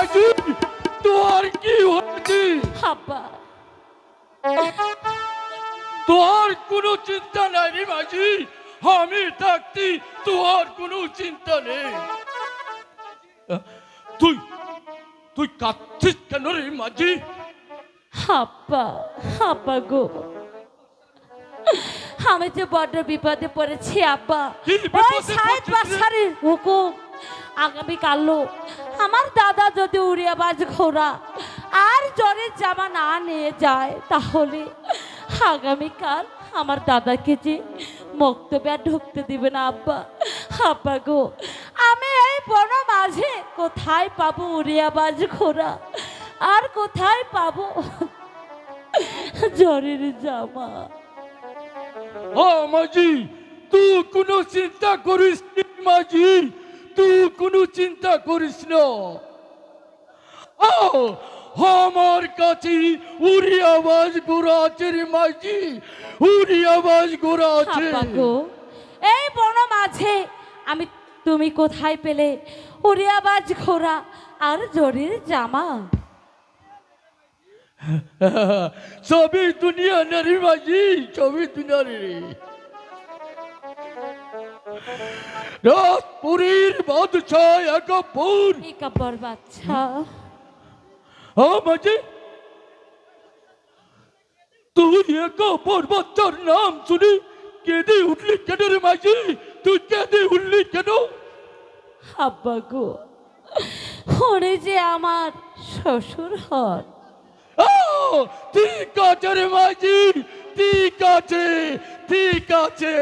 মাঝি তোর কি হয়েছে? আব্বা তোর কোনো চিন্তা নাই রে মাঝি, আমি থাকতে তোর কোনো চিন্তা নেই। তুই তুই কাঁদছিস কেন রে মাঝি? আব্বা আব্বা গো, আমি যে বড্ড বিপদে পড়েছি আব্বা। কি বিপদে ওই সাহেব পড়েছিস রে? বাদশাহের হুকুম, আগামীকাল আমার দাদা যদি উড়িয়াবাজ ঘোড়া আর জ্বরের জামা না নিয়ে যায়, তাহলে আগামীকাল আমার দাদাকে যে মক্তবে আর ঢুকতে দিবে না আব্বা। আব্বা গো, আমি এই বন মাঝে কোথায় পাবো উড়িয়াবাজ ঘোড়া, আর কোথায় পাবো জ্বরের জামা? ও মাঝি, তুই কোনো চিন্তা করিস না মাঝি, তুই কোনো চিন্তা করিস না। আমার কাছে উড়িয়াবাজ ঘোড়া আছে রে মাঝি, উড়িয়াবাজ ঘোড়া আছে। আব্বা গো, এই বন মাঝে আমি তুমি কোথায় পেলে উড়িয়াবাজ ঘোড়া আর জরির জামা? সবই দুনিয়া না রে মাঝি, সবই দুনিয়া রে। রাজপুরীর বাদশাহ একাপুর। একাপর বাচ্চা, মাঝি, তুই একাপুর বাচ্চার নাম শুনি কেঁদে উঠলি কেন রে মাঝি? তুই কেঁদে উঠলি কেন? আব্বা গো, ওরে যে আমার শ্বশুর হন। ঠিক আছে রে মাঝি, ঠিক আছে, ঠিক আছে।